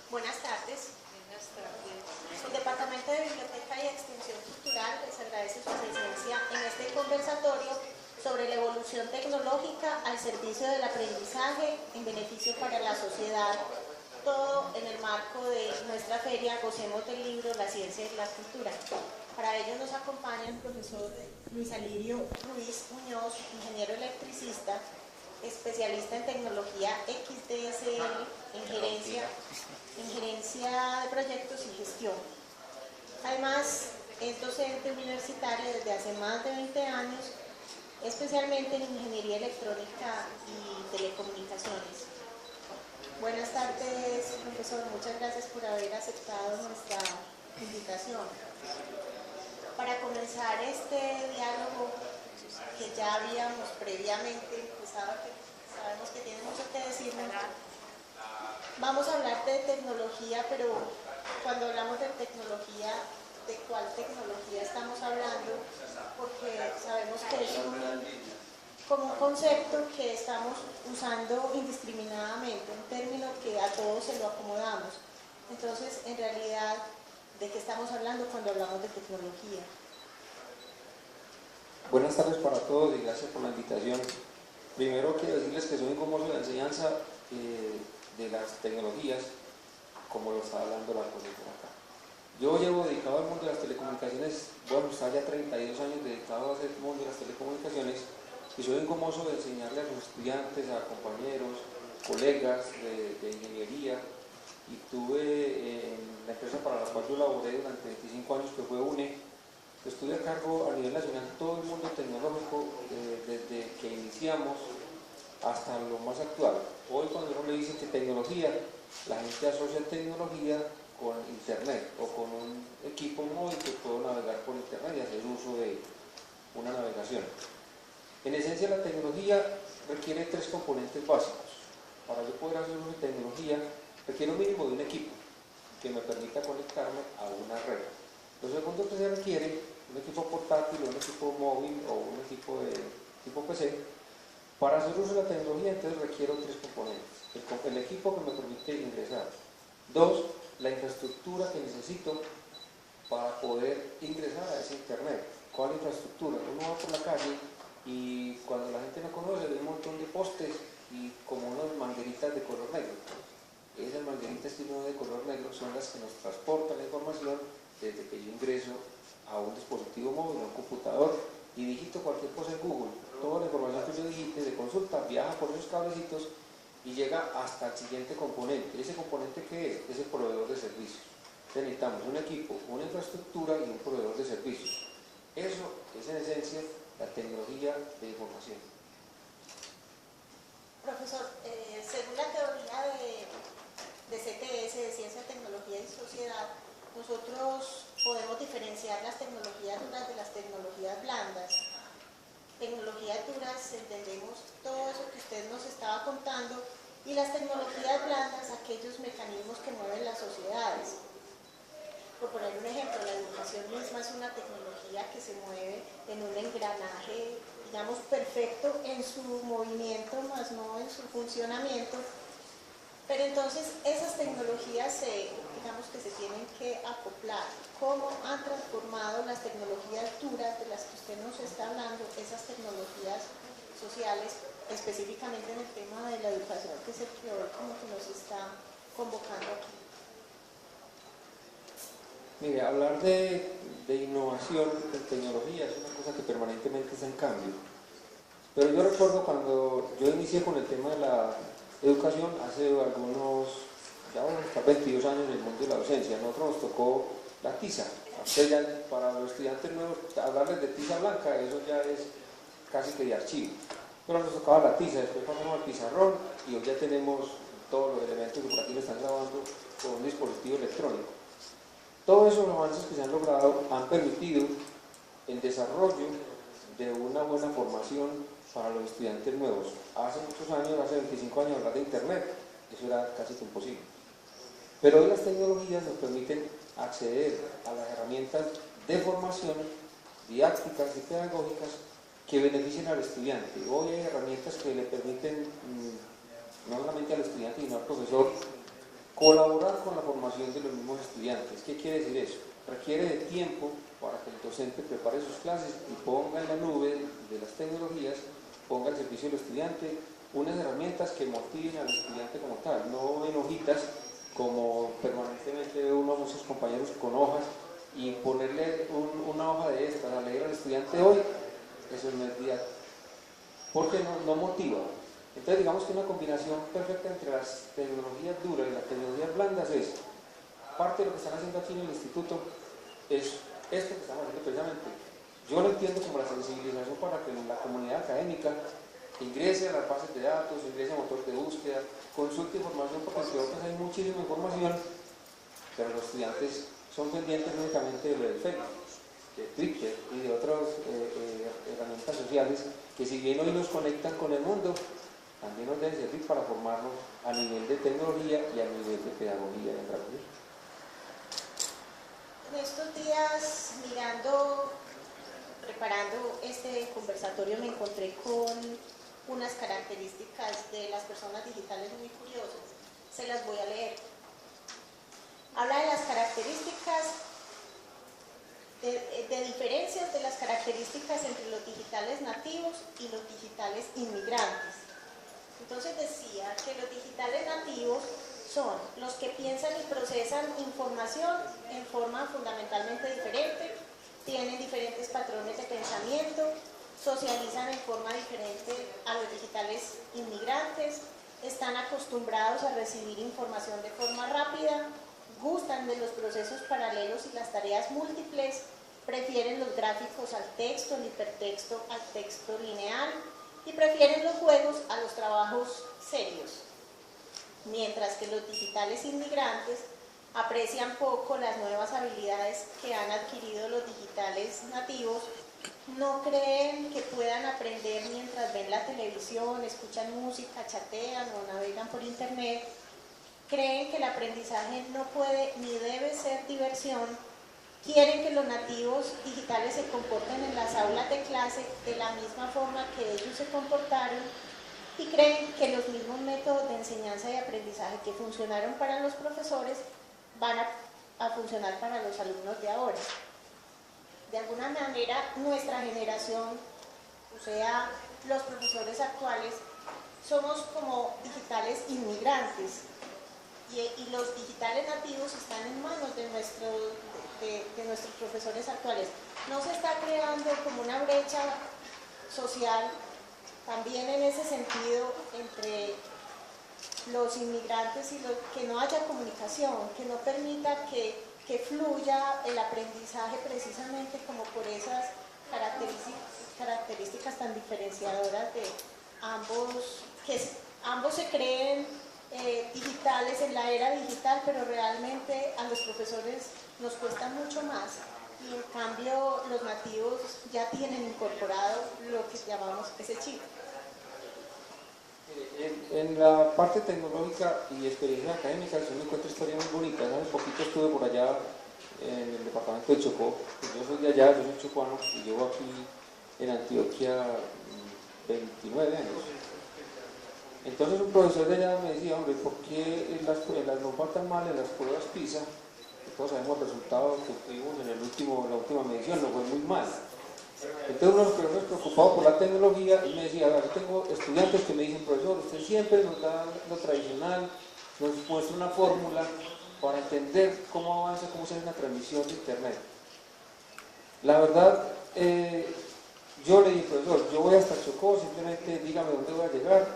Buenas tardes. Buenas tardes. El Departamento de Biblioteca y Extensión Cultural les agradece su presencia en este conversatorio sobre la evolución tecnológica al servicio del aprendizaje en beneficio para la sociedad, todo en el marco de nuestra feria Gocemos del Libro, la Ciencia y la Cultura. Para ello nos acompaña el profesor Luis Alirio Ruiz Muñoz, ingeniero electricista, especialista en tecnología XDSL, en gerencia de proyectos y gestión. Además, es docente universitario desde hace más de 20 años, especialmente en ingeniería electrónica y telecomunicaciones. Buenas tardes, profesor. Muchas gracias por haber aceptado nuestra invitación. Para comenzar este diálogo que ya habíamos previamente empezado, que sabemos que tiene mucho que decirnos, vamos a hablar de tecnología, pero cuando hablamos de tecnología, ¿de cuál tecnología estamos hablando? Porque sabemos que es como un concepto que estamos usando indiscriminadamente, un término que a todos se lo acomodamos. Entonces, en realidad, ¿de qué estamos hablando cuando hablamos de tecnología? Buenas tardes para todos y gracias por la invitación. Primero quiero decirles que soy un famoso de la enseñanza de las tecnologías, como lo está hablando la profesora acá. Yo llevo dedicado al mundo de las telecomunicaciones, bueno, está ya 32 años dedicado a ese mundo de las telecomunicaciones, y soy un famoso de enseñarle a los estudiantes, a compañeros, colegas de ingeniería, y tuve en la empresa para la cual yo laboré durante 25 años, que fue UNE. Estuve a cargo a nivel nacional todo el mundo tecnológico, desde que iniciamos hasta lo más actual. Hoy cuando uno le dice que tecnología, la gente asocia tecnología con internet o con un equipo móvil que puedo navegar por internet y hacer uso de una navegación. En esencia, la tecnología requiere tres componentes básicos. Para yo poder hacer uso de tecnología, requiere un mínimo de un equipo que me permita conectarme a una red. Lo segundo que se requiere, un equipo portátil, un equipo móvil o un equipo de tipo PC. Para hacer uso de la tecnología, entonces requiero tres componentes. El equipo que me permite ingresar. Dos, la infraestructura que necesito para poder ingresar a ese internet. ¿Cuál infraestructura? Uno va por la calle y cuando la gente no conoce, ve un montón de postes y como unas mangueritas de color negro. Esas mangueritas que uno ve de color negro son las que nos transportan la información desde que yo ingreso a un dispositivo móvil, a un computador, y digito cualquier cosa en Google. Toda la información que yo digite de consulta viaja por esos cablecitos y llega hasta el siguiente componente. ¿Ese componente qué es? Es el proveedor de servicios. Entonces necesitamos un equipo, una infraestructura y un proveedor de servicios. Eso es en esencia la tecnología de información. Profesor, según la teoría de CTS, de Ciencia, Tecnología y Sociedad, nosotros podemos diferenciar las tecnologías duras de las tecnologías blandas. Tecnologías duras entendemos todo eso que usted nos estaba contando, y las tecnologías blandas, aquellos mecanismos que mueven las sociedades. Por poner un ejemplo, la educación misma es una tecnología que se mueve en un engranaje, digamos, perfecto en su movimiento, más no en su funcionamiento. Pero entonces esas tecnologías, digamos que se tienen que acoplar. ¿Cómo han transformado las tecnologías duras de las que usted nos está hablando, esas tecnologías sociales, específicamente en el tema de la educación, que es el que hoy como que nos está convocando aquí? Mire, hablar de innovación en tecnología es una cosa que permanentemente está en cambio. Pero yo recuerdo cuando yo inicié con el tema de la educación hace algunos, ya hasta 22 años en el mundo de la docencia. A nosotros nos tocó la tiza. Ya, para los estudiantes nuevos, hablarles de tiza blanca, eso ya es casi que de archivo. Pero nos tocaba la tiza, después pasamos al pizarrón y hoy ya tenemos todos los elementos que por aquí me están grabando con un dispositivo electrónico. Todos esos avances que se han logrado han permitido el desarrollo de una buena formación para los estudiantes nuevos. Hace muchos años, hace 25 años, hablar de internet, eso era casi que imposible. Pero hoy las tecnologías nos permiten acceder a las herramientas de formación didácticas y pedagógicas que beneficien al estudiante. Hoy hay herramientas que le permiten no solamente al estudiante sino al profesor colaborar con la formación de los mismos estudiantes. ¿Qué quiere decir eso? Requiere de tiempo para que el docente prepare sus clases y ponga en la nube de las tecnologías, ponga al servicio del estudiante unas herramientas que motiven al estudiante como tal, no en hojitas como permanentemente ve uno a muchos compañeros con hojas y ponerle una hoja de estas a leer al estudiante hoy, eso no es didáctico, porque no motiva. Entonces digamos que una combinación perfecta entre las tecnologías duras y las tecnologías blandas es, parte de lo que están haciendo aquí en el instituto es esto que estamos haciendo precisamente. Yo lo entiendo como la sensibilización para que la comunidad académica ingrese a las bases de datos, ingrese a motores de búsqueda, consulte información, porque entre otras hay muchísima información, pero los estudiantes son pendientes únicamente de lo del Facebook, de Twitter y de otras herramientas sociales que, si bien hoy nos conectan con el mundo, también nos deben servir para formarnos a nivel de tecnología y a nivel de pedagogía y andragogía. En estos días, preparando este conversatorio, me encontré con unas características de las personas digitales muy curiosas. Se las voy a leer. Habla de las características, de diferencias de las características entre los digitales nativos y los digitales inmigrantes. Entonces decía que los digitales nativos son los que piensan y procesan información en forma fundamentalmente diferente, tienen diferentes patrones de pensamiento, socializan en forma diferente a los digitales inmigrantes, están acostumbrados a recibir información de forma rápida, gustan de los procesos paralelos y las tareas múltiples, prefieren los gráficos al texto, el hipertexto al texto lineal y prefieren los juegos a los trabajos serios. Mientras que los digitales inmigrantes aprecian poco las nuevas habilidades que han adquirido los digitales nativos, no creen que puedan aprender mientras ven la televisión, escuchan música, chatean o navegan por internet, creen que el aprendizaje no puede ni debe ser diversión, quieren que los nativos digitales se comporten en las aulas de clase de la misma forma que ellos se comportaron y creen que los mismos métodos de enseñanza y aprendizaje que funcionaron para los profesores van a funcionar para los alumnos de ahora. De alguna manera, nuestra generación, o sea, los profesores actuales, somos como digitales inmigrantes y los digitales nativos están en manos de nuestros profesores actuales. No se está creando como una brecha social también en ese sentido entre los inmigrantes y que no haya comunicación, que no permita que fluya el aprendizaje precisamente como por esas características tan diferenciadoras de ambos, que ambos se creen digitales en la era digital, pero realmente a los profesores nos cuesta mucho más y en cambio los nativos ya tienen incorporado lo que llamamos ese chip. En la parte tecnológica y experiencia académica yo me encuentro historias muy bonitas. Hace poquito estuve por allá en el departamento de Chocó, yo soy de allá, yo soy chocuano y llevo aquí en Antioquia 29 años. Entonces un profesor de allá me decía, hombre, ¿por qué nos va tan mal en las pruebas PISA? Todos sabemos el resultado que tuvimos en la última medición, nos fue muy mal. Entonces uno de los profesores preocupado por la tecnología y me decía, yo tengo estudiantes que me dicen, profesor, usted siempre nos da lo tradicional, nos muestra una fórmula para entender cómo avanza, cómo se hace una transmisión de internet. La verdad, yo le dije, profesor, yo voy hasta Chocó, simplemente dígame dónde voy a llegar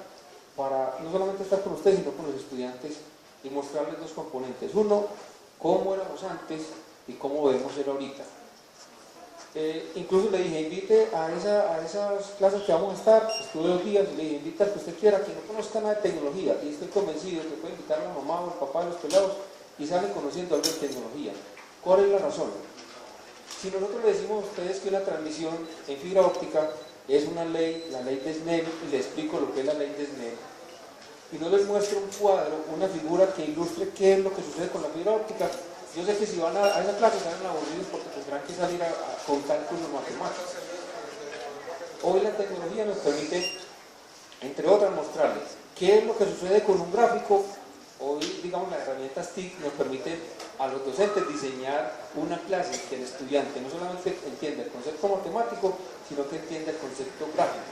para no solamente estar con usted, sino con los estudiantes y mostrarles dos componentes. Uno, cómo éramos antes y cómo debemos ser ahorita. Incluso le dije, invite a esas clases que vamos a estar, estuve 2 días y le dije, invite al que usted quiera, que no conozca nada de tecnología, y estoy convencido que puede invitar a la mamá o al papá de los pelados y salen conociendo algo de tecnología. ¿Cuál es la razón? Si nosotros le decimos a ustedes que una transmisión en fibra óptica es una ley, la ley de Snell, y les explico lo que es la ley de Snell, y no les muestro un cuadro, una figura que ilustre qué es lo que sucede con la fibra óptica, yo sé que si van a esa clase salen aburridos porque tendrán que salir con cálculos matemáticos. Hoy la tecnología nos permite, entre otras, mostrarles qué es lo que sucede con un gráfico Hoy, digamos, las herramientas TIC nos permiten a los docentes diseñar una clase que el estudiante no solamente entienda el concepto matemático, sino que entienda el concepto gráfico.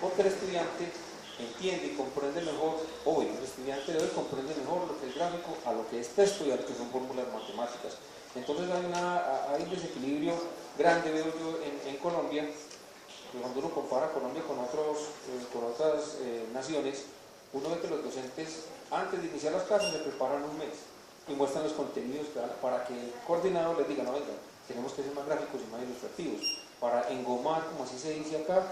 Porque el estudiante entiende y comprende mejor, el estudiante de hoy comprende mejor lo que es gráfico a lo que es texto y a lo que son fórmulas matemáticas. Entonces hay un desequilibrio grande, veo yo, en Colombia. Cuando uno compara Colombia con otras naciones, uno ve que los docentes antes de iniciar las clases se preparan un mes y muestran los contenidos para que el coordinador les diga, no, venga, tenemos que ser más gráficos y más ilustrativos, para engomar, como así se dice acá.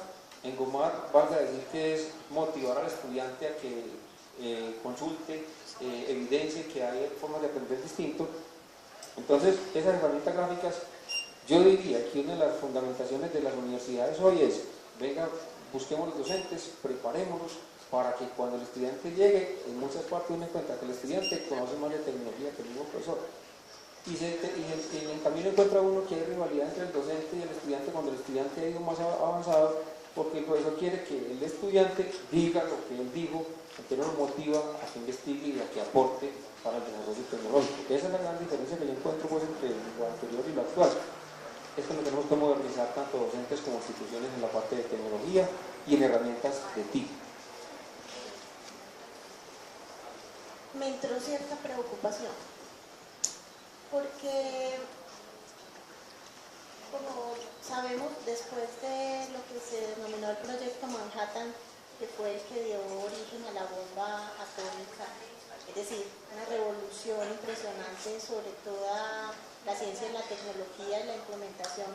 Engomar, valga decir que es motivar al estudiante a que consulte, evidencie que hay formas de aprender distinto. Entonces, esas herramientas gráficas, yo diría que una de las fundamentaciones de las universidades hoy es, venga, busquemos los docentes, preparémonos, para que cuando el estudiante llegue, en muchas partes uno encuentra que el estudiante conoce más de tecnología que el mismo profesor. Y en el camino encuentra uno que hay rivalidad entre el docente y el estudiante cuando el estudiante ha ido más avanzado, porque el profesor quiere que el estudiante diga lo que él dijo, que lo motiva a que investigue y a que aporte para el desarrollo tecnológico. Esa es la gran diferencia que yo encuentro pues, entre lo anterior y lo actual. Es que nos tenemos que modernizar tanto docentes como instituciones en la parte de tecnología y en herramientas de TIC. Me entró cierta preocupación, porque como sabemos, después de lo que se denominó el proyecto Manhattan, que fue el que dio origen a la bomba atómica, es decir, una revolución impresionante sobre toda la ciencia y la tecnología y la implementación,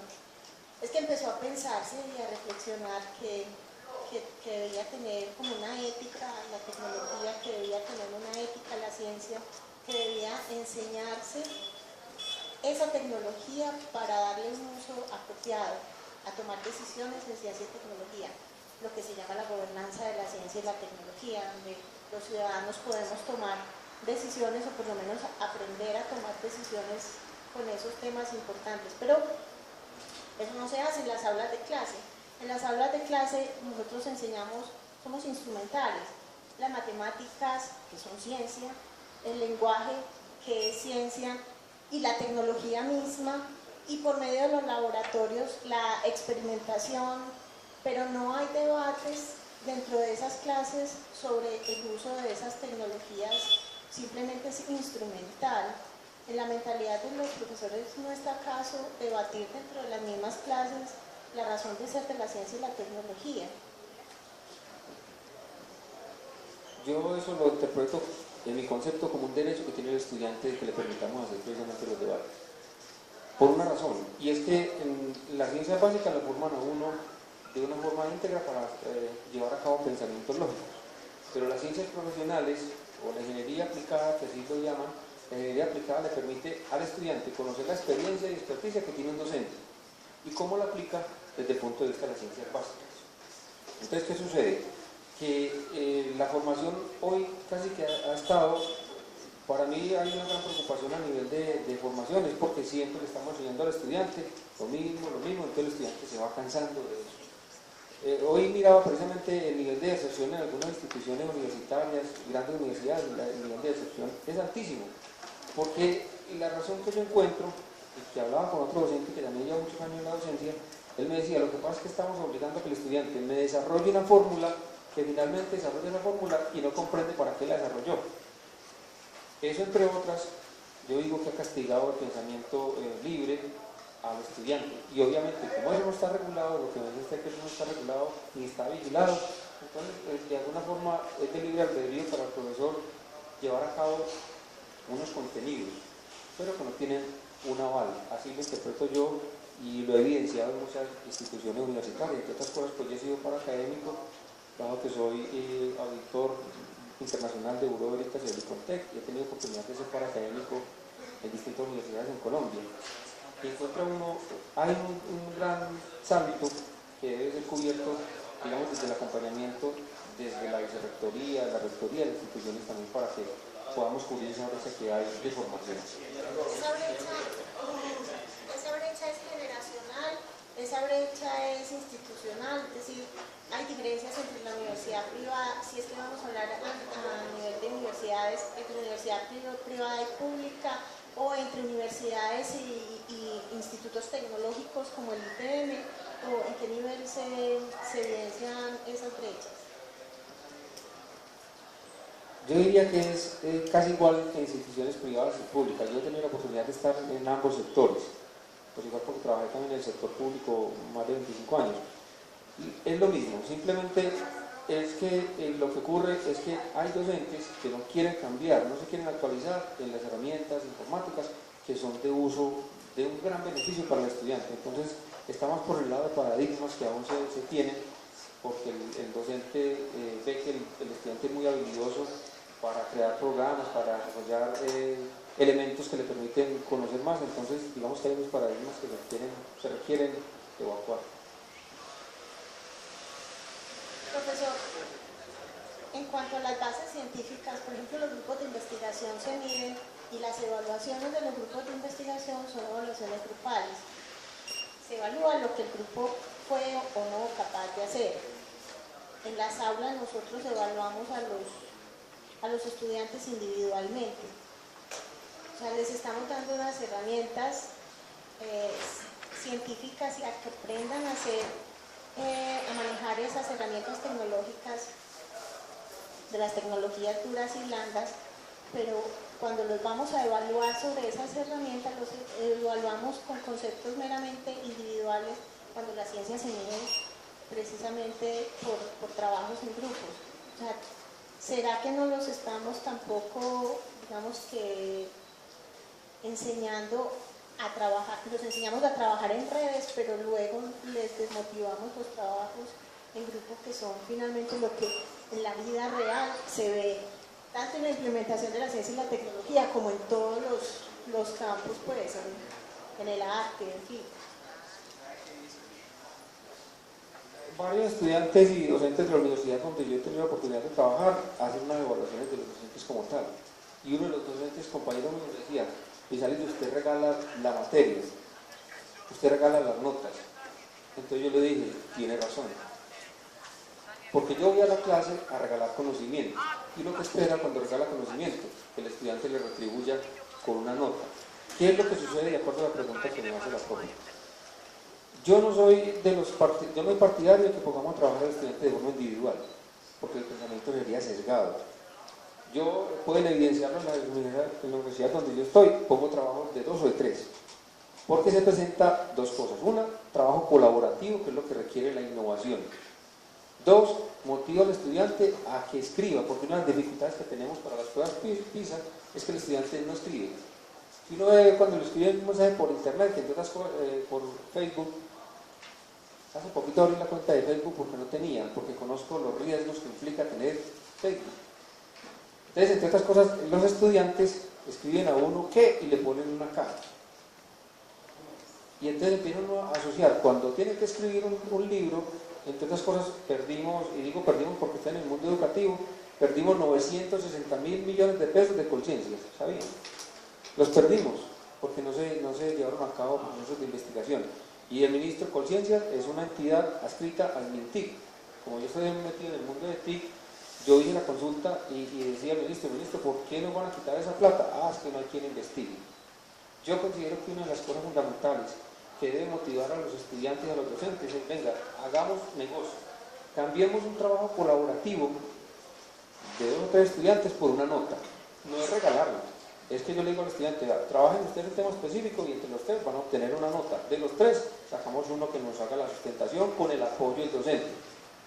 es que empezó a pensarse y a reflexionar que debía tener como una ética la tecnología, que debía tener una ética la ciencia, que debía enseñarse esa tecnología para darle un uso apropiado, a tomar decisiones en ciencia y tecnología, lo que se llama la gobernanza de la ciencia y la tecnología, donde los ciudadanos podemos tomar decisiones o por lo menos aprender a tomar decisiones con esos temas importantes. Pero eso no se hace en las aulas de clase. En las aulas de clase nosotros enseñamos, somos instrumentales, las matemáticas, que son ciencia, el lenguaje, que es ciencia, y la tecnología misma, y por medio de los laboratorios la experimentación, pero no hay debates dentro de esas clases sobre el uso de esas tecnologías, simplemente es instrumental. En la mentalidad de los profesores no está acaso debatir dentro de las mismas clases la razón de ser de la ciencia y la tecnología. Yo eso lo interpreto en mi concepto como un derecho que tiene el estudiante de que le permitamos hacer precisamente los debates. Por una razón, y es que en la ciencia básica lo forman a uno de una forma íntegra para llevar a cabo pensamientos lógicos. Pero las ciencias profesionales, o la ingeniería aplicada, que así lo llaman, la ingeniería aplicada le permite al estudiante conocer la experiencia y experticia que tiene un docente y cómo la aplica desde el punto de vista de las ciencias básicas. Entonces, ¿qué sucede? Que la formación hoy casi que ha estado, para mí hay una gran preocupación a nivel de formación, es porque siempre le estamos enseñando al estudiante lo mismo, entonces el estudiante se va cansando de eso. Hoy miraba precisamente el nivel de deserción en algunas instituciones universitarias, grandes universidades, el nivel de deserción es altísimo, porque la razón que yo encuentro, y que hablaba con otro docente que también lleva muchos años en la docencia, él me decía, lo que pasa es que estamos obligando a que el estudiante me desarrolle una fórmula, que finalmente desarrolla esa fórmula y no comprende para qué la desarrolló. Eso, entre otras, yo digo que ha castigado el pensamiento libre al estudiante. Y obviamente, como eso no está regulado, lo que me dice es que eso no está regulado ni está vigilado, entonces de alguna forma es de libre albedrío para el profesor llevar a cabo unos contenidos, pero que no tienen un aval. Así lo interpreto yo y lo he evidenciado en muchas instituciones universitarias. Entre otras cosas, pues yo he sido paraacadémico, dado que soy auditor internacional de Buró de Veritas y del ICONTEC, y he tenido oportunidad de ser paraacadémico en distintas universidades en Colombia. Y encuentra uno, hay un gran ámbito que debe ser cubierto, digamos, desde el acompañamiento, desde la vicerrectoría, la rectoría de las instituciones también, para que podamos cubrir esa brecha que hay de formación. Esa brecha es generacional, es esa brecha es institucional, es decir, hay diferencias entre la universidad privada, si es que vamos a hablar a nivel de universidades, entre universidad privada y pública, o entre universidades y institutos tecnológicos como el ITM, o en qué nivel se evidencian esas brechas. Yo diría que es casi igual que instituciones privadas y públicas. Yo he tenido la oportunidad de estar en ambos sectores, pues igual porque trabajé también en el sector público más de 25 años. Y es lo mismo, simplemente es que lo que ocurre es que hay docentes que no quieren cambiar, no se quieren actualizar en las herramientas informáticas que son de uso, de un gran beneficio para el estudiante. Entonces, estamos por el lado de paradigmas que aún se tienen, porque el docente ve que el estudiante es muy habilidoso para crear programas, para desarrollar elementos que le permiten conocer más. Entonces, digamos que hay unos paradigmas que se requieren evacuar. Profesor, en cuanto a las bases científicas, por ejemplo, los grupos de investigación se miden y las evaluaciones de los grupos de investigación son evaluaciones grupales. Se evalúa lo que el grupo fue o no capaz de hacer. En las aulas nosotros evaluamos a los estudiantes individualmente. O sea, les estamos dando unas herramientas científicas y a que aprendan a manejar esas herramientas tecnológicas de las tecnologías duras y blandas, pero cuando los vamos a evaluar sobre esas herramientas, los evaluamos con conceptos meramente individuales, cuando la ciencia se mide precisamente por trabajos en grupos. O sea, ¿será que no los estamos tampoco, digamos que, enseñando a trabajar? Los enseñamos a trabajar en redes, pero luego les desmotivamos los trabajos en grupo, que son finalmente lo que en la vida real se ve, tanto en la implementación de la ciencia y la tecnología, como en todos los campos, pues, en el arte, en fin. Varios estudiantes y docentes de la universidad donde yo he tenido la oportunidad de trabajar hacen unas evaluaciones de los docentes como tal. Y uno de los docentes, compañeros míos, decía: Pizarro, usted regala la materia, usted regala las notas. Entonces yo le dije: tiene razón, porque yo voy a la clase a regalar conocimiento, y lo que espera cuando regala conocimiento, que el estudiante le retribuya con una nota. ¿Qué es lo que sucede de acuerdo a la pregunta que me hace la profe? Yo no soy partidario de que pongamos a trabajar al estudiante de forma individual, porque el pensamiento sería sesgado. Yo pueden evidenciarlo en la universidad donde yo estoy, pongo trabajos de 2 o de 3, porque se presenta dos cosas: una, trabajo colaborativo, que es lo que requiere la innovación; 2, motivo al estudiante a que escriba, porque una de las dificultades que tenemos para las pruebas PISA es que el estudiante no escribe. Si uno ve cuando le escriben un mensaje por internet, entre otras cosas, por Facebook, hace poquito abrí la cuenta de Facebook porque conozco los riesgos que implica tener Facebook. Entonces, entre otras cosas, los estudiantes escriben a uno qué y le ponen una K. Y entonces empiezan a asociar, cuando tienen que escribir un libro, entre otras cosas, perdimos, y digo perdimos porque está en el mundo educativo, perdimos 960.000 millones de pesos de conciencias, ¿sabían? Los perdimos porque no se llevaron a cabo procesos de investigación. Y el ministro de Conciencia es una entidad adscrita al MINTIC. Como yo estoy metido en el mundo de TIC, yo hice la consulta y decía al ministro: ¿por qué nos van a quitar esa plata? Es que no hay quien investigue. Yo considero que una de las cosas fundamentales que debe motivar a los estudiantes y a los docentes es: venga, hagamos negocio, cambiemos un trabajo colaborativo de 2 o 3 estudiantes por una nota. No es regalarlo. Es que yo le digo al estudiante: trabajen ustedes un tema específico y entre los 3 van a obtener una nota. De los 3 sacamos uno que nos haga la sustentación con el apoyo del docente,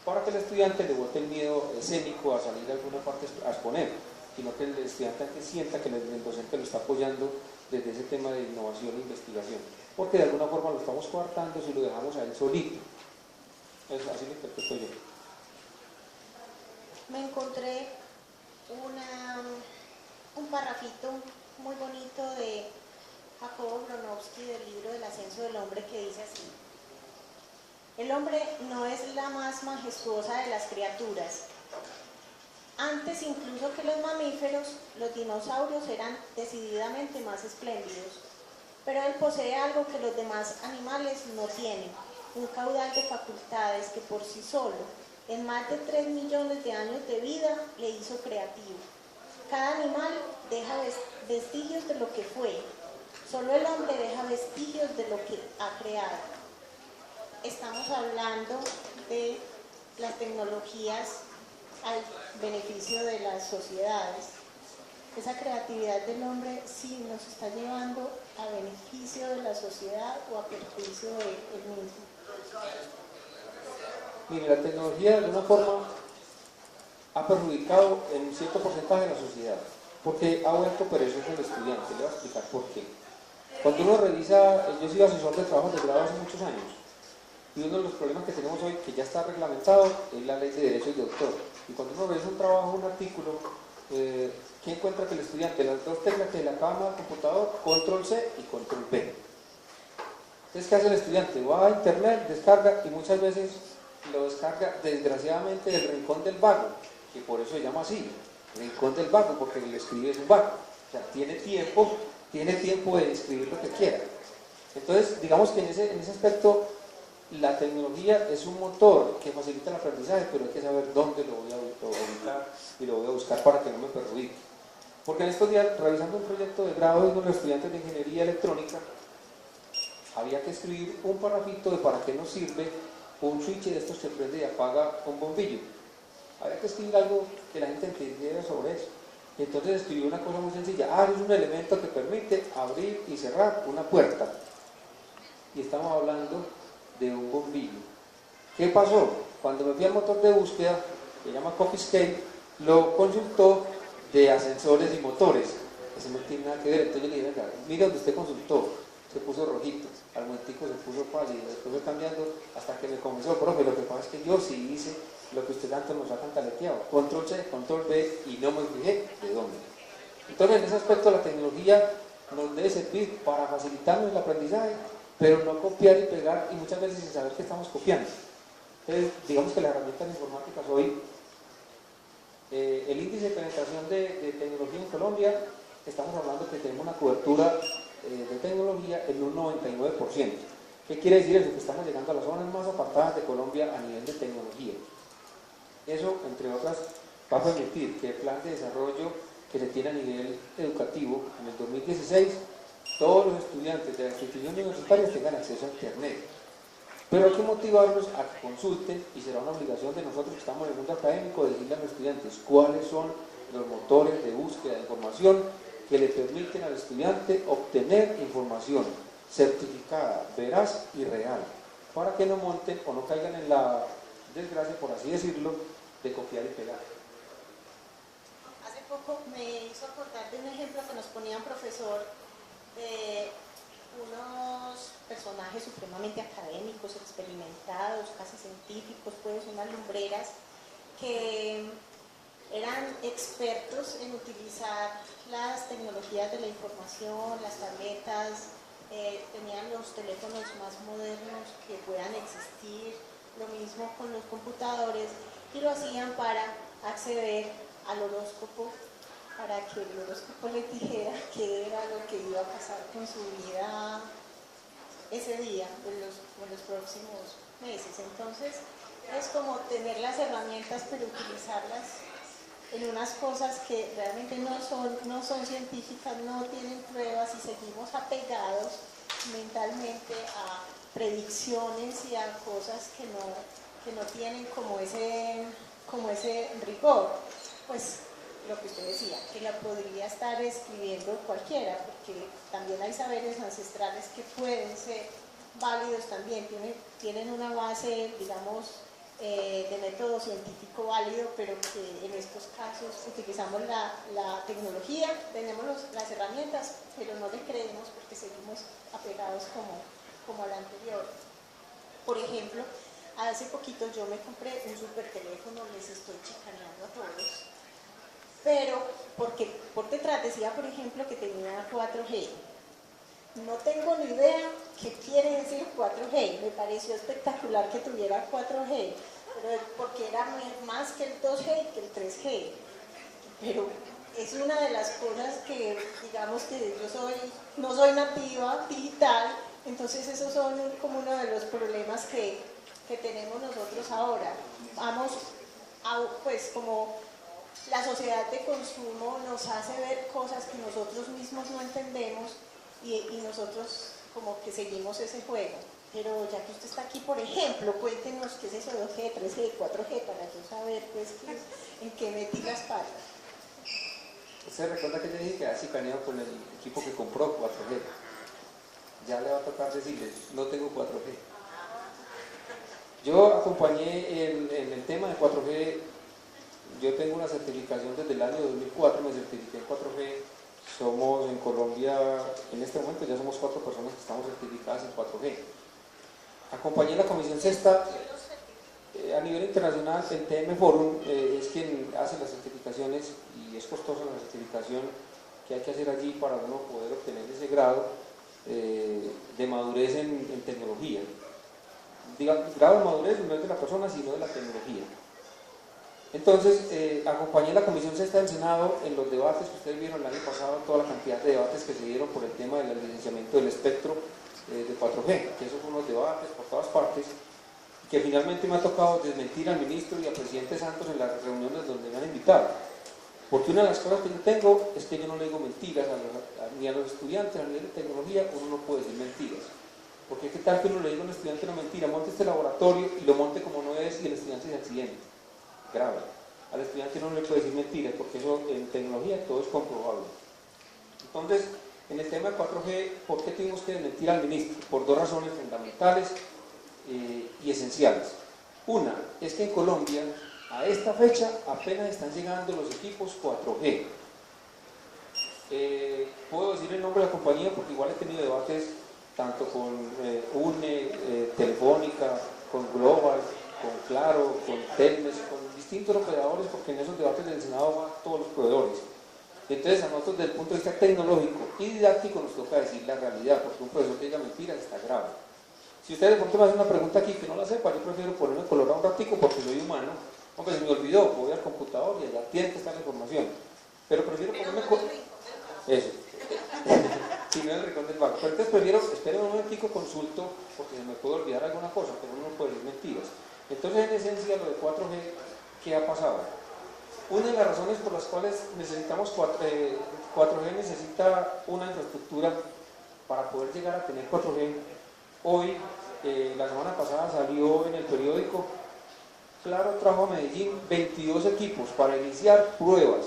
para que el estudiante le bote el miedo escénico a salir a alguna parte a exponer, sino que el estudiante sienta que el docente lo está apoyando desde ese tema de innovación e investigación, porque de alguna forma lo estamos coartando si lo dejamos a él solito. Así lo interpreto yo. Me encontré un parrafito muy bonito de Jacobo Bronowski del libro del ascenso del hombre, que dice así: el hombre no es la más majestuosa de las criaturas. Antes incluso que los mamíferos, los dinosaurios eran decididamente más espléndidos, pero él posee algo que los demás animales no tienen: un caudal de facultades que por sí solo, en más de 3 millones de años de vida, le hizo creativo. Cada animal deja vestigios de lo que fue, solo el hombre deja vestigios de lo que ha creado. Estamos hablando de las tecnologías al beneficio de las sociedades. Esa creatividad del hombre sí nos está llevando a beneficio de la sociedad o a perjuicio de él mismo. Mire, la tecnología de alguna forma ha perjudicado en un cierto porcentaje de la sociedad, porque ha vuelto perezoso el estudiante. Le voy a explicar por qué. Cuando uno revisa, yo he sido asesor de trabajo de grado hace muchos años, y uno de los problemas que tenemos hoy, que ya está reglamentado, es la ley de derechos de autor. Y cuando uno revisa un trabajo, un artículo, ¿qué encuentra que el estudiante? Las dos teclas que le acaban al computador, control C y control V. Entonces, ¿qué hace el estudiante? Va a internet, descarga, y muchas veces lo descarga desgraciadamente del rincón del vago, que por eso se llama así, rincón del vago, porque el escribe es un vago. O sea, tiene tiempo de escribir lo que quiera. Entonces, digamos que en ese aspecto, la tecnología es un motor que facilita el aprendizaje, pero hay que saber dónde lo voy a ubicar y lo voy a buscar para que no me perjudique. Porque en estos días, revisando un proyecto de grado de unos estudiantes de ingeniería electrónica, había que escribir un parrafito de para qué nos sirve un switch de estos que prende y apaga un bombillo. Había que escribir algo que la gente entendiera sobre eso. Y entonces escribió una cosa muy sencilla. Es un elemento que permite abrir y cerrar una puerta. Y estamos hablando de un bombillo. ¿Qué pasó? Cuando me fui al motor de búsqueda, que se llama CoffeeScape, lo consultó de ascensores y motores. Eso no tiene nada que ver. Entonces yo le dije, mira donde usted consultó, se puso rojito, al momentico se puso pálido, después fue cambiando hasta que me comenzó, profe, lo que pasa es que yo sí hice lo que usted tanto nos ha cantaleteado, control C, control V, y no me fijé de dónde. Entonces en ese aspecto la tecnología nos debe servir para facilitarnos el aprendizaje, pero no copiar y pegar, y muchas veces sin saber que estamos copiando. Entonces, digamos que las herramientas informáticas hoy, el índice de penetración de tecnología en Colombia, estamos hablando que tenemos una cobertura de tecnología en un 99%. ¿Qué quiere decir eso? Que estamos llegando a las zonas más apartadas de Colombia a nivel de tecnología. Eso, entre otras, va a permitir que el plan de desarrollo que se tiene a nivel educativo en el 2016, todos los estudiantes de las instituciones universitarias tengan acceso a Internet. Pero hay que motivarlos a que consulten, y será una obligación de nosotros que estamos en el mundo académico, decirle a los estudiantes cuáles son los motores de búsqueda de información que le permiten al estudiante obtener información certificada, veraz y real, para que no monten o no caigan en la desgracia, por así decirlo, de copiar y pegar. Hace poco me hizo acordar de un ejemplo que nos ponía un profesor de unos personajes supremamente académicos, experimentados, casi científicos, pues unas lumbreras que eran expertos en utilizar las tecnologías de la información, las tabletas, tenían los teléfonos más modernos que puedan existir, lo mismo con los computadores, y lo hacían para acceder al horóscopo, para que el horóscopo les dijera qué era lo que iba a pasar con su vida ese día, en los próximos meses. Entonces, es como tener las herramientas, pero utilizarlas en unas cosas que realmente no son científicas, no tienen pruebas, y seguimos apegados mentalmente a predicciones y a cosas que no tienen como ese rigor. Pues lo que usted decía, que la podría estar escribiendo cualquiera, porque también hay saberes ancestrales que pueden ser válidos también, tienen una base, digamos, de método científico válido, pero que en estos casos utilizamos la tecnología, tenemos las herramientas, pero no le creemos porque seguimos apegados como al anterior. Por ejemplo, hace poquito yo me compré un super teléfono, les estoy chicaneando a todos, pero por detrás decía, por ejemplo, que tenía 4G. No tengo ni idea qué quiere decir 4G, me pareció espectacular que tuviera 4G, pero porque era más que el 2G y que el 3G, pero es una de las cosas que, digamos que yo no soy nativa digital, Entonces esos son como uno de los problemas que tenemos nosotros ahora. Vamos a, pues como la sociedad de consumo nos hace ver cosas que nosotros mismos no entendemos y nosotros como que seguimos ese juego. Pero ya que usted está aquí, por ejemplo, cuéntenos qué es eso de 2G, 3G, 4G, para yo saber pues en qué metí las patas. ¿Usted recuerda que yo dije que así planeado con el equipo que compró 4G? Ya le va a tocar decirle, no tengo 4G. Yo acompañé en el tema de 4G, yo tengo una certificación desde el año 2004, me certifiqué en 4G. Somos en Colombia, en este momento ya somos 4 personas que estamos certificadas en 4G. Acompañé la Comisión Sexta a nivel internacional. El TM Forum es quien hace las certificaciones y es costosa la certificación que hay que hacer allí para uno poder obtener ese grado de madurez en tecnología. Grado de madurez no es de la persona sino de la tecnología. Entonces acompañé la Comisión Sexta del Senado en los debates que ustedes vieron el año pasado, toda la cantidad de debates que se dieron por el tema del licenciamiento del espectro de 4G, que esos fueron unos debates por todas partes, que finalmente me ha tocado desmentir al ministro y al presidente Santos en las reuniones donde me han invitado. Porque una de las cosas que yo tengo es que yo no le digo mentiras ni a los estudiantes a nivel de tecnología. Uno no puede decir mentiras. Porque qué tal que uno le diga a un estudiante una mentira, monte este laboratorio y lo monte como no es y el estudiante se accidente. Grave. Al estudiante no le puede decir mentiras porque eso en tecnología todo es comprobable. Entonces, en el tema de 4G, ¿por qué tuvimos que desmentir al ministro? Por 2 razones fundamentales y esenciales. Una, es que en Colombia, a esta fecha, apenas están llegando los equipos 4G. Puedo decir el nombre de la compañía porque igual he tenido debates tanto con UNE, Telefónica, con Global, con Claro, con Telmes, con distintos operadores, porque en esos debates del Senado van todos los proveedores. Entonces a nosotros desde el punto de vista tecnológico y didáctico nos toca decir la realidad, porque un profesor que diga mentiras está grave. Si ustedes de pronto me hacen una pregunta aquí que no la sepa, yo prefiero ponerme colorado un ratico porque soy humano. Hombre, se me olvidó, voy al computador y allá tiene que estar la información. Pero prefiero ponerme eso. Si no es el rincón del banco. Pero entonces prefiero, esperen un momentico, consulto, porque se me puede olvidar alguna cosa, pero uno no puede decir mentiras. Entonces en esencia lo de 4G, ¿qué ha pasado? Una de las razones por las cuales necesitamos 4G necesita una infraestructura para poder llegar a tener 4G. Hoy, la semana pasada salió en el periódico, Claro trajo a Medellín 22 equipos para iniciar pruebas.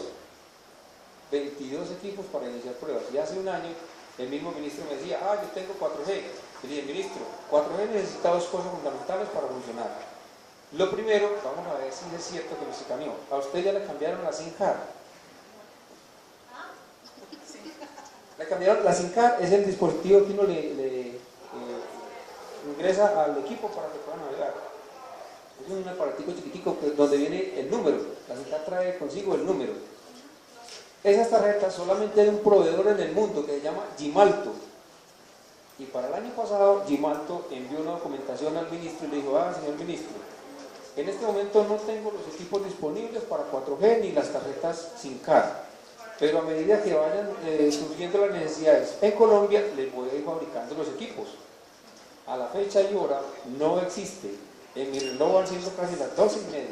22 equipos para iniciar pruebas. Y hace un año el mismo ministro me decía, yo tengo 4G. Le dije, ministro, 4G necesita 2 cosas fundamentales para funcionar. Lo primero, vamos a ver si es cierto que no se cambió. A usted ya le cambiaron la SIM card. Le cambiaron la SIM card, es el dispositivo que uno le ingresa al equipo para que pueda navegar. Es un aparatico chiquitico donde viene el número. La SIM card trae consigo el número. Esas tarjetas solamente hay un proveedor en el mundo que se llama Gimalto. Y para el año pasado, Gimalto envió una documentación al ministro y le dijo, señor ministro, en este momento no tengo los equipos disponibles para 4G ni las tarjetas SIM card, pero a medida que vayan surgiendo las necesidades en Colombia, les voy a ir fabricando los equipos. A la fecha y hora no existe. En mi reloj van siendo casi las 12:30.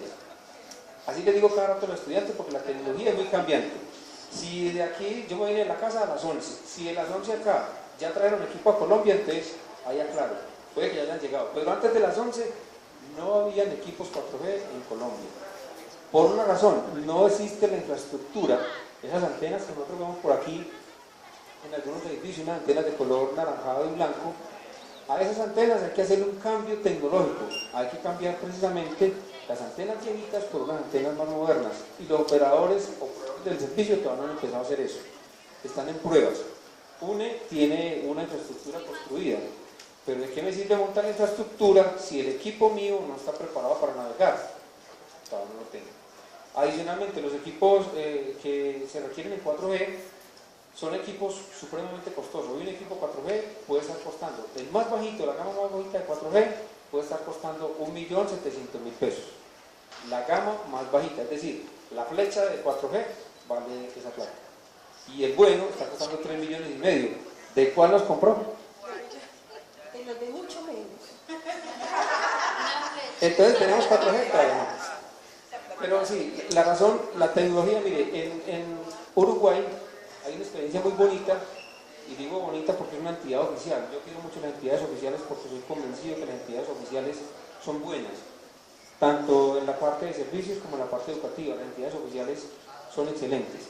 Así le digo cada rato a los estudiantes porque la tecnología es muy cambiante. Si de aquí, yo me vine de la casa a las 11, si de las 11 acá ya trajeron equipo a Colombia, entonces allá claro, puede que ya hayan llegado, pero antes de las 11 no habían equipos 4G en Colombia. Por una razón, no existe la infraestructura. Esas antenas que nosotros vemos por aquí en algunos edificios, unas antenas de color naranjado y blanco, a esas antenas hay que hacer un cambio tecnológico, hay que cambiar precisamente las antenas viejitas por unas antenas más modernas, y los operadores del servicio todavía no han empezado a hacer eso, están en pruebas. UNE tiene una infraestructura construida, pero ¿de qué me sirve montar la infraestructura si el equipo mío no está preparado para navegar? Todavía no lo tengo. Adicionalmente, los equipos que se requieren en 4G son equipos supremamente costosos. Hoy un equipo 4G puede estar costando, el más bajito, la gama más bajita de 4G puede estar costando 1.700.000 pesos. La gama más bajita, es decir, la flecha de 4G vale esa plata. Y el bueno está costando 3,5 millones. ¿De cuál nos compró? Entonces tenemos 4G todavía no. Pero sí, la razón, la tecnología, mire, en Uruguay hay una experiencia muy bonita, y digo bonita porque es una entidad oficial. Yo quiero mucho las entidades oficiales porque soy convencido que las entidades oficiales son buenas, tanto en la parte de servicios como en la parte educativa. Las entidades oficiales son excelentes.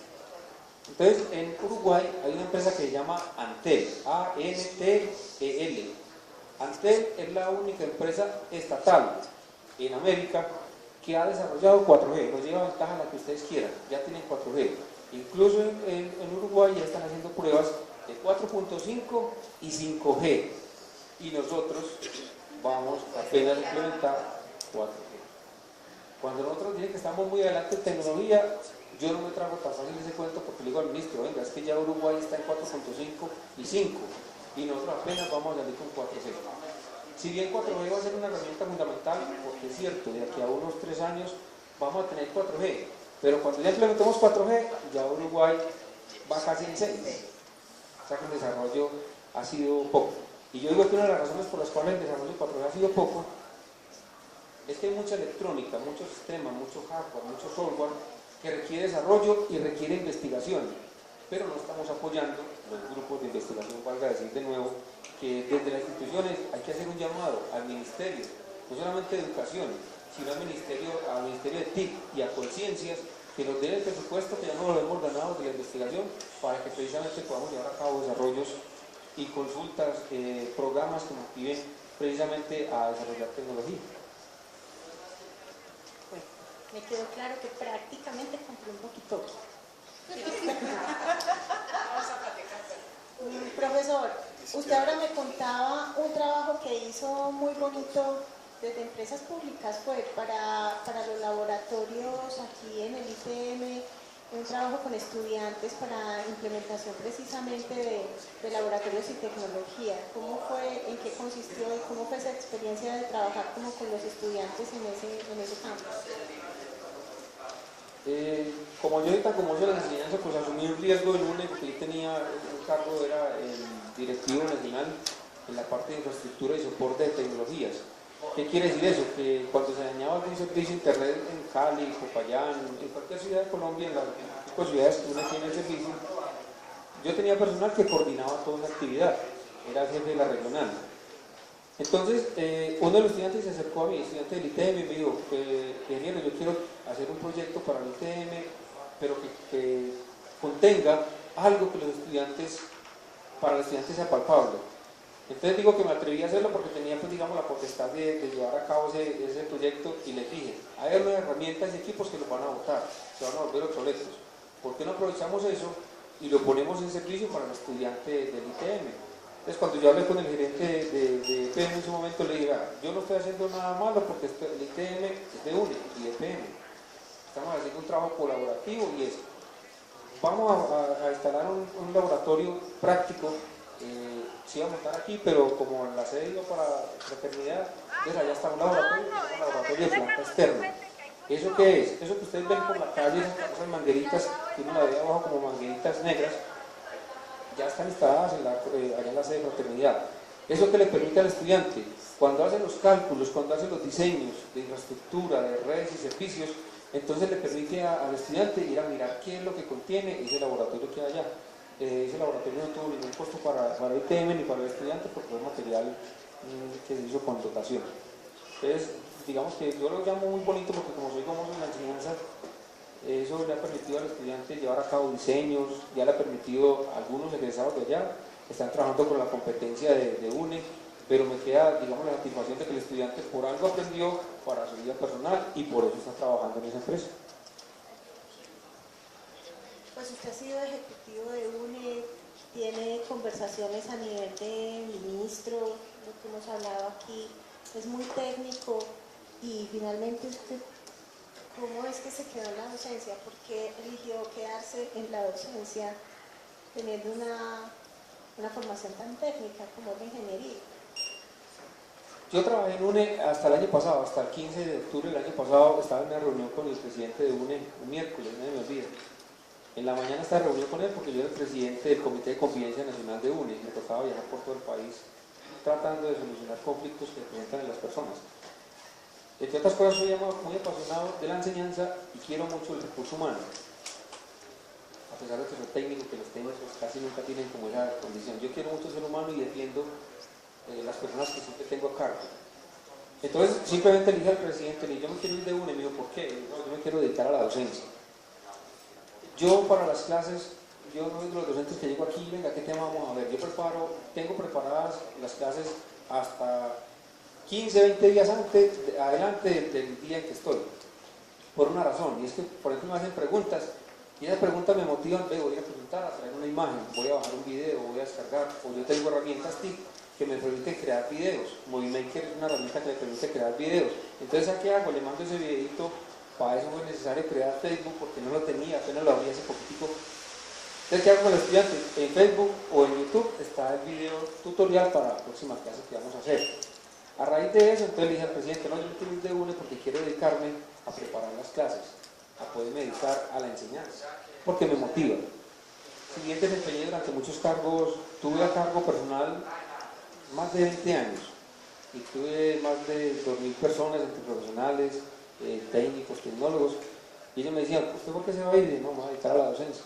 Entonces, en Uruguay hay una empresa que se llama Antel, A-N-T-E-L. Antel es la única empresa estatal en América que ha desarrollado 4G, nos lleva ventaja a la que ustedes quieran, ya tienen 4G. Incluso en Uruguay ya están haciendo pruebas de 4.5 y 5G. Y nosotros vamos apenas a implementar 4G. Cuando nosotros dicen que estamos muy adelante en tecnología, yo no me trago tan fácil ese cuento porque le digo al ministro, venga, es que ya Uruguay está en 4.5 y 5 y nosotros apenas vamos a salir con 4G. Si bien 4G va a ser una herramienta fundamental, porque es cierto, de aquí a unos 3 años vamos a tener 4G, pero cuando ya implementemos 4G, ya Uruguay va casi en 6. O sea que el desarrollo ha sido poco. Y yo digo que una de las razones por las cuales el desarrollo de 4G ha sido poco es que hay mucha electrónica, muchos sistemas, mucho hardware, mucho software que requiere desarrollo y requiere investigación, pero no estamos apoyando los grupos de investigación, valga decir de nuevo, que desde las instituciones hay que hacer un llamado al Ministerio, no solamente de Educación, sino al Ministerio de TIC y a Conciencias, que nos den el presupuesto que ya no lo hemos ganado de la investigación, para que precisamente podamos llevar a cabo desarrollos y consultas, programas que motiven precisamente a desarrollar tecnología. Me quedó claro que prácticamente compré un poquito. Profesor, usted ahora me contaba un trabajo que hizo muy bonito desde empresas públicas, fue para los laboratorios aquí en el ITM, un trabajo con estudiantes para implementación precisamente de laboratorios y tecnología. ¿Cómo fue, en qué consistió y cómo fue esa experiencia de trabajar como con los estudiantes en ese campo? Como yo ahorita, como yo la enseñanza, pues asumí un riesgo en UNE, porque yo tenía un cargo, era el directivo nacional en la parte de infraestructura y soporte de tecnologías. ¿Qué quiere decir eso? Que cuando se dañaba algún servicio de internet en Cali, Popayán, en cualquier ciudad de Colombia, en las 5 ciudades que UNE tiene el servicio, yo tenía personal que coordinaba toda la actividad, era el jefe de la regional. Entonces, uno de los estudiantes se acercó a mí, estudiante del ITM, y me dijo, ingeniero, yo quiero hacer un proyecto para el ITM, pero que contenga algo que para los estudiantes sea palpable. Entonces digo que me atreví a hacerlo porque tenía, pues, digamos, la potestad de llevar a cabo ese proyecto, y les dije, hay unas herramientas y equipos que los van a botar, se van a volver obsoletos. ¿Por qué no aprovechamos eso y lo ponemos en servicio para el estudiante del ITM? Entonces, cuando yo hablé con el gerente de EPM en su momento, le dije, yo no estoy haciendo nada malo porque el ITM es de UNE y de EPM. Estamos haciendo un trabajo colaborativo y eso. Vamos a instalar un laboratorio práctico. Sí, vamos a estar aquí, pero como en la sede iba para fraternidad, entonces allá está un laboratorio de planta externa. ¿Eso qué es? Eso que ustedes ven por la calle, esas mangueritas, que uno la ve abajo como mangueritas negras, ya están instaladas allá en la sede de fraternidad. Eso que le permite al estudiante, cuando hace los cálculos, cuando hace los diseños de infraestructura, de redes y servicios, entonces le permite al estudiante ir a mirar qué es lo que contiene ese laboratorio que hay allá. Ese laboratorio no tuvo ningún costo para el ITM ni para el estudiante, porque fue material que se hizo con dotación. Entonces, digamos que yo lo llamo muy bonito porque como soy famoso en la enseñanza, eso le ha permitido al estudiante llevar a cabo diseños, ya le ha permitido a algunos egresados de allá, están trabajando con la competencia de UNE, pero me queda, digamos, la satisfacción de que el estudiante por algo aprendió para su vida personal y por eso está trabajando en esa empresa. Pues usted ha sido ejecutivo de UNE, tiene conversaciones a nivel de ministro, lo que hemos hablado aquí, es muy técnico, y finalmente usted, ¿cómo es que se quedó en la docencia? ¿Por qué eligió quedarse en la docencia teniendo una formación tan técnica como la ingeniería? Yo trabajé en UNE hasta el año pasado, hasta el 15 de octubre del año pasado, estaba en una reunión con el presidente de UNE, un miércoles, nadie me olvida. En la mañana estaba reunido con él porque yo era el presidente del Comité de Convivencia Nacional de UNE, me tocaba viajar por todo el país tratando de solucionar conflictos que presentan en las personas. Entre otras cosas, soy muy apasionado de la enseñanza y quiero mucho el recurso humano. A pesar de que soy técnico, que los técnicos casi nunca tienen como esa condición. Yo quiero mucho el ser humano y defiendo las personas que siempre tengo a cargo. Entonces, simplemente le dije al presidente, yo me quiero ir de una, y me dijo, ¿por qué? No, yo me quiero dedicar a la docencia. Yo para las clases, yo no soy de los docentes que llego aquí, venga, ¿qué tema vamos a ver? Yo tengo preparadas las clases hasta 15, 20 días adelante del día en que estoy. Por una razón, y es que, por ejemplo, me hacen preguntas, y esas preguntas me motivan, voy a preguntar, a traer una imagen, voy a bajar un video, voy a descargar, o yo tengo herramientas TIC que me permiten crear videos. MovieMaker es una herramienta que me permite crear videos. Entonces, ¿qué hago? Le mando ese videito. Para eso fue necesario crear Facebook porque no lo tenía, apenas lo abrí hace poquitico. Entonces, ¿qué hago con los estudiantes? En Facebook o en YouTube está el video tutorial para la próxima clase que vamos a hacer. A raíz de eso, entonces le dije al presidente, no, yo me quiero ir de UNE porque quiero dedicarme a preparar las clases, a poderme dedicar a la enseñanza, porque me motiva. Si bien desempeñé durante muchos cargos, tuve a cargo personal más de 20 años y tuve más de 2.000 personas entre profesionales, técnicos, tecnólogos, y ellos me decían, ¿usted por qué se va a ir? No, me voy a dedicar a la docencia.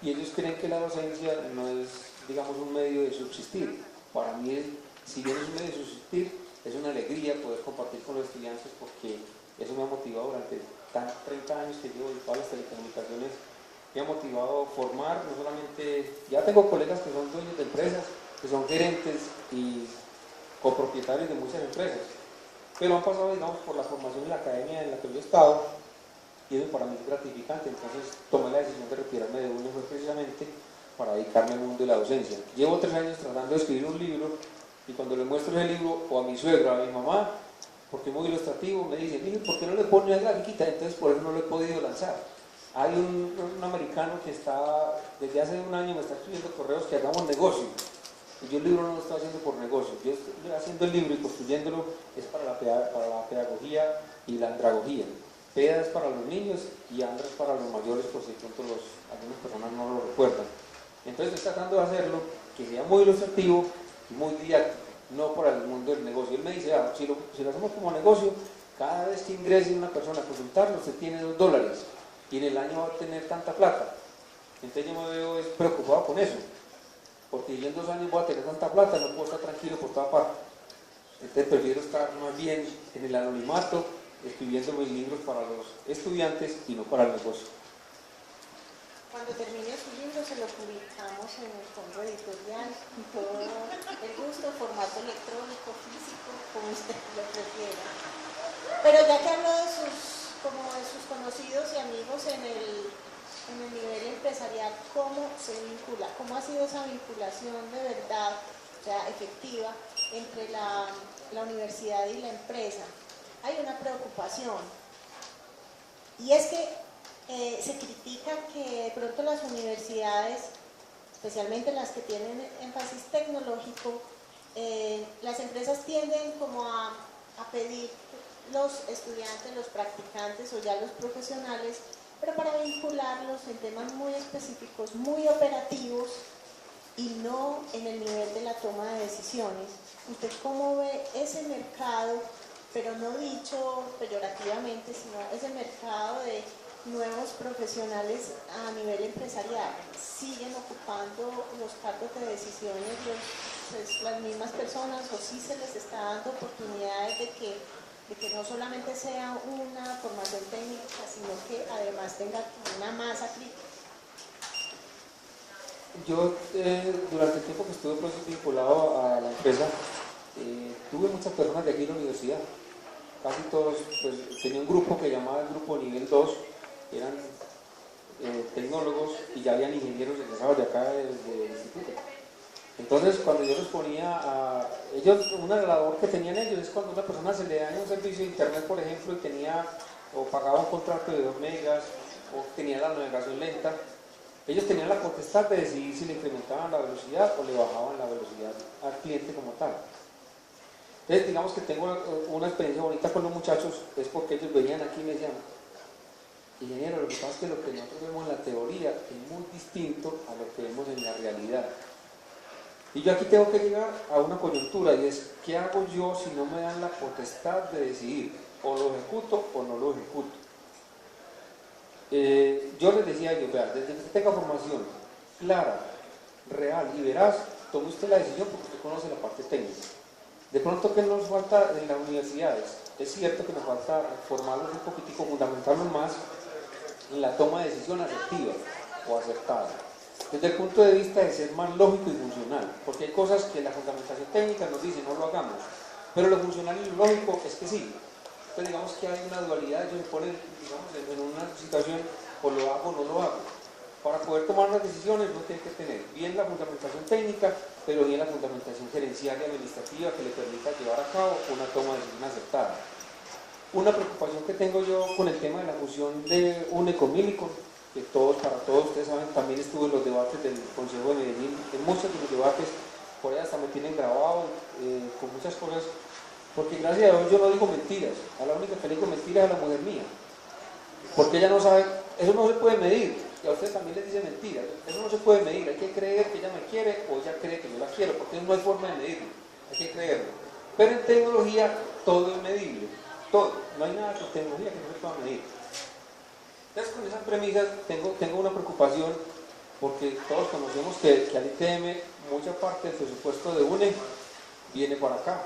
Y ellos creen que la docencia no es, digamos, un medio de subsistir. Para mí, si bien es un medio de subsistir, es una alegría poder compartir con los estudiantes porque eso me ha motivado durante 30 años que llevo dedicado a las telecomunicaciones. Me ha motivado a formar, no solamente, ya tengo colegas que son dueños de empresas, que son gerentes y copropietarios de muchas empresas, pero han pasado, digamos, por la formación en la academia en la que yo he estado, y eso para mí es gratificante. Entonces tomé la decisión de retirarme de UNE, fue precisamente para dedicarme al mundo de la docencia. Llevo 3 años tratando de escribir un libro, y cuando le muestro ese libro, o a mi suegra, o a mi mamá, porque es muy ilustrativo, me dicen, mire, ¿por qué no le pone una grafiquita? Entonces por eso no lo he podido lanzar. Hay un americano que está, desde hace un año me está escribiendo correos que hagamos negocio. Y yo el libro no lo estoy haciendo por negocio, yo estoy haciendo el libro y construyéndolo es para la pedagogía y la andragogía. PEDA es para los niños y ANDRA es para los mayores, por si de pronto algunas personas no lo recuerdan. Entonces estoy tratando de hacerlo que sea muy ilustrativo y muy didáctico, no para el mundo del negocio. Él me dice, si lo hacemos como negocio, cada vez que ingrese una persona a consultarlo, usted tiene $2 y en el año va a tener tanta plata. Entonces yo me veo preocupado con eso, porque yo en 2 años voy a tener tanta plata, no puedo estar tranquilo por toda parte. Entonces prefiero estar más bien en el anonimato, escribiendo mis libros para los estudiantes y no para el negocio. Cuando termine su libro se lo publicamos en el fondo editorial, todo el gusto, formato electrónico, físico, como usted lo prefiera. Pero ya que habló de sus conocidos y amigos en el nivel empresarial, ¿cómo se vincula? ¿Cómo ha sido esa vinculación de verdad, o sea, efectiva, entre la universidad y la empresa? Hay una preocupación, y es que se critica que de pronto las universidades, especialmente las que tienen énfasis tecnológico, las empresas tienden como a pedir los estudiantes, los practicantes o ya los profesionales, pero para vincularlos en temas muy específicos, muy operativos y no en el nivel de la toma de decisiones. ¿Usted cómo ve ese mercado, pero no dicho peyorativamente, sino ese mercado de nuevos profesionales a nivel empresarial? ¿Siguen ocupando los cargos de decisiones las mismas personas, o sí se les está dando oportunidades de que no solamente sea una formación técnica, sino que además tenga una masa crítica? Yo, durante el tiempo que estuve vinculado a la empresa, tuve muchas personas de aquí en la universidad. Casi todos, pues, tenía un grupo que llamaba el grupo nivel 2, eran tecnólogos y ya habían ingenieros egresados de acá del instituto. Entonces, cuando yo les ponía a ellos, una labor que tenían ellos es cuando a una persona se le daña un servicio de internet, por ejemplo, y pagaba un contrato de 2 megas, o tenía la navegación lenta, ellos tenían la potestad de decidir si le incrementaban la velocidad o le bajaban la velocidad al cliente como tal. Entonces, digamos que tengo una experiencia bonita con los muchachos, es porque ellos venían aquí y me decían, ingeniero, lo que pasa es que lo que nosotros vemos en la teoría es muy distinto a lo que vemos en la realidad. Y yo aquí tengo que llegar a una coyuntura, y es, ¿qué hago yo si no me dan la potestad de decidir? o lo ejecuto o no lo ejecuto. Yo les decía a ellos, vean, desde que usted tenga formación clara, real y veraz, tome usted la decisión porque usted conoce la parte técnica. De pronto, ¿qué nos falta en las universidades? Es cierto que nos falta formarlos un poquitico, fundamentarlos más en la toma de decisión asertiva o acertada, desde el punto de vista de ser más lógico y funcional, porque hay cosas que la fundamentación técnica nos dice no lo hagamos, pero lo funcional y lo lógico es que sí. Entonces digamos que hay una dualidad, ellos se ponen, digamos, en una situación o lo hago o no lo hago. Para poder tomar las decisiones uno tiene que tener bien la fundamentación técnica, pero bien la fundamentación gerencial y administrativa que le permita llevar a cabo una toma de decisión acertada. Una preocupación que tengo yo con el tema de la fusión de UNE con Millicom, que para todos ustedes saben, también estuve en los debates del Consejo de Medellín, en muchos de los debates, por ahí hasta me tienen grabado con muchas cosas, porque gracias a Dios yo no digo mentiras, a la única que le digo mentiras es a la mujer mía, porque ella no sabe, eso no se puede medir, y a ustedes también les dice mentiras, eso no se puede medir, hay que creer que ella me quiere o ella cree que yo la quiero, porque no hay forma de medirlo, hay que creerlo. Pero en tecnología todo es medible, todo, no hay nada con tecnología que no se pueda medir. Entonces con esas premisas tengo una preocupación, porque todos conocemos que al ITM mucha parte del presupuesto de UNE viene para acá,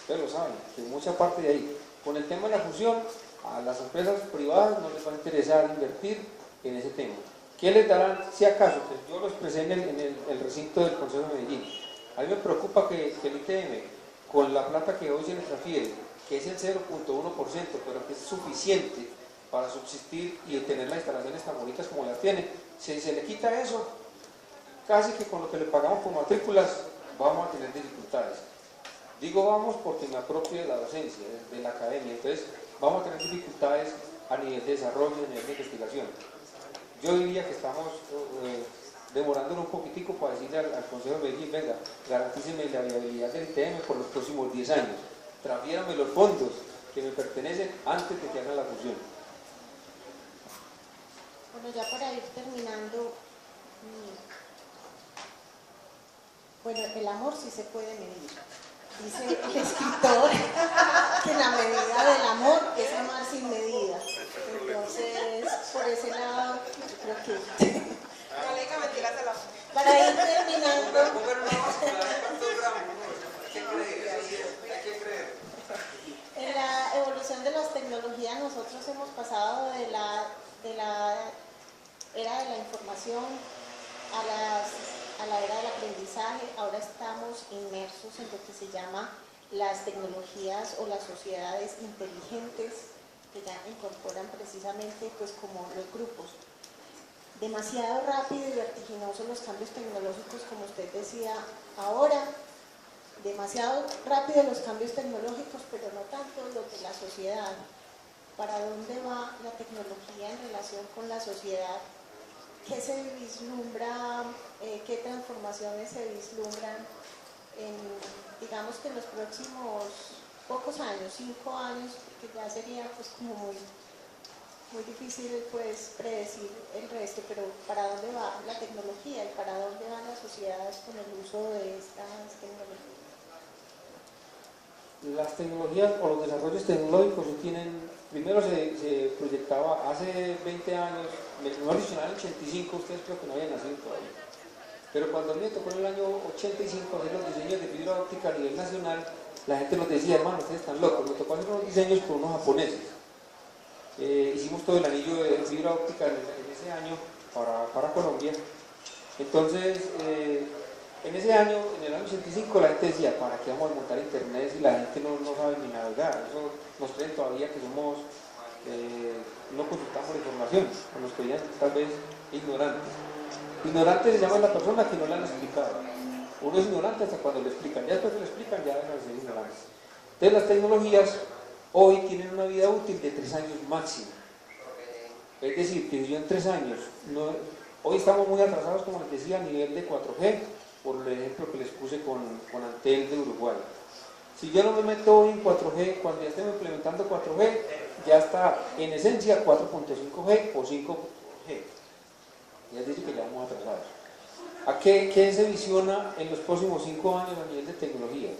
ustedes lo saben, que mucha parte de ahí. Con el tema de la fusión, a las empresas privadas no les va a interesar invertir en ese tema. ¿Qué les darán si acaso? Pues yo lo expresé en el recinto del Consejo de Medellín. A mí me preocupa que el ITM, con la plata que hoy se le transfiere, que es el 0.1%, pero que es suficiente para subsistir y tener las instalaciones tan bonitas como las tiene, si se le quita eso, casi que con lo que le pagamos por matrículas vamos a tener dificultades. Digo vamos porque me apropio de la docencia, de la academia, entonces vamos a tener dificultades a nivel de desarrollo, a nivel de investigación. Yo diría que estamos demorándonos un poquitico para decirle al Consejo de Medellín, venga, garantíceme la viabilidad del ITM por los próximos 10 años, transfiérame los fondos que me pertenecen antes de que hagan la fusión. Bueno, ya para ir terminando, bueno, el amor sí se puede medir. Dice el escritor que la medida del amor es amar sin medida. Entonces, por ese lado, yo creo que... Para ir terminando... En la evolución de las tecnologías nosotros hemos pasado de la era de la información a la era del aprendizaje. Ahora estamos inmersos en lo que se llama las tecnologías o las sociedades inteligentes, que ya incorporan precisamente pues como los grupos. Demasiado rápido y vertiginoso los cambios tecnológicos, como usted decía ahora, demasiado rápido los cambios tecnológicos, pero no tanto los de la sociedad. ¿Para dónde va la tecnología en relación con la sociedad? ¿Qué se vislumbra, qué transformaciones se vislumbran digamos que en los próximos pocos años, 5 años, que ya sería pues como muy difícil pues predecir el resto, pero ¿para dónde va la tecnología y para dónde van las sociedades con el uso de estas tecnologías? Las tecnologías o los desarrollos tecnológicos tienen, primero se proyectaba hace 20 años, mejor dicho, en el 85, ustedes creo que no habían nacido todavía, pero cuando a mí me tocó en el año 85 hacer los diseños de fibra óptica a nivel nacional, la gente nos decía, hermano, ustedes están locos, me tocó hacer unos diseños con unos japoneses. Hicimos todo el anillo de fibra óptica en ese año para Colombia. Entonces, en ese año, en el año 85, la gente decía, ¿para qué vamos a montar internet si la gente no sabe ni navegar? Eso nos creen todavía que somos, no consultamos la información, o nos creían tal vez ignorantes. Ignorante se llama la persona que no le han explicado. Uno es ignorante hasta cuando le explican, ya después que le explican ya dejan de ser ignorantes. Entonces las tecnologías hoy tienen una vida útil de 3 años máximo. Es decir, que si yo en 3 años, hoy estamos muy atrasados, como les decía, a nivel de 4G, por el ejemplo que les puse con Antel de Uruguay. Si yo no me meto hoy en 4G, cuando ya estemos implementando 4G, ya está en esencia 4.5G o 5G. Ya es decir que ya vamos atrasados. ¿A qué se visiona en los próximos 5 años a nivel de tecnología?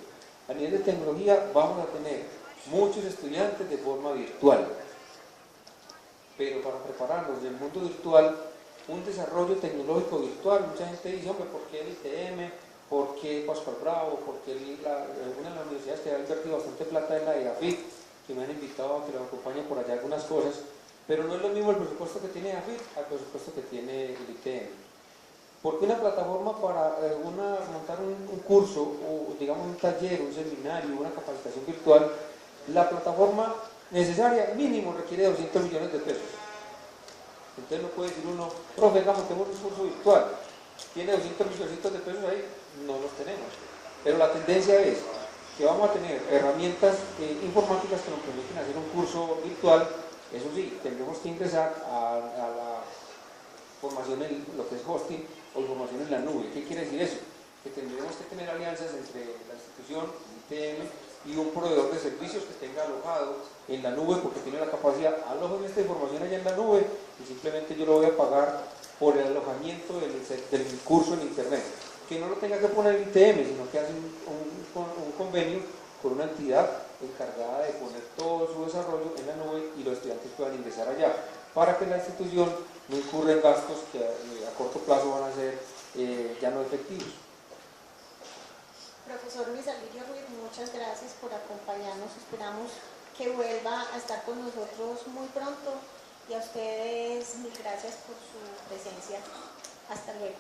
A nivel de tecnología vamos a tener muchos estudiantes de forma virtual. Pero para prepararlos del mundo virtual, un desarrollo tecnológico virtual, mucha gente dice, hombre, ¿por qué el ITM? ¿Por qué Pascual Bravo? ¿Por qué una de las universidades que ha invertido bastante plata es la de AFIT, que me han invitado a que los acompañe por allá algunas cosas? Pero no es lo mismo el presupuesto que tiene AFIT al presupuesto que tiene el ITM. Porque una plataforma para montar un curso, o digamos un taller, un seminario, una capacitación virtual, la plataforma necesaria mínimo requiere 200 millones de pesos. Entonces no puede decir uno, profe, montemos un curso virtual, tiene 200 millones de pesos ahí, no los tenemos. Pero la tendencia es que vamos a tener herramientas informáticas que nos permiten hacer un curso virtual. Eso sí, tendremos que ingresar a la formación en lo que es hosting o formación en la nube. ¿Qué quiere decir eso? Que tendremos que tener alianzas entre la institución, el ITM, y un proveedor de servicios que tenga alojado en la nube, porque tiene la capacidad, alojen esta información allá en la nube y simplemente yo lo voy a pagar por el alojamiento del curso en internet. Que no lo tenga que poner el ITM, sino que hace un convenio con una entidad encargada de poner todo su desarrollo en la nube y los estudiantes puedan ingresar allá, para que la institución no incurra en gastos que a corto plazo van a ser ya no efectivos. Profesor Luis Alirio Ruiz, muchas gracias por acompañarnos. Esperamos que vuelva a estar con nosotros muy pronto, y a ustedes mil gracias por su presencia. Hasta luego.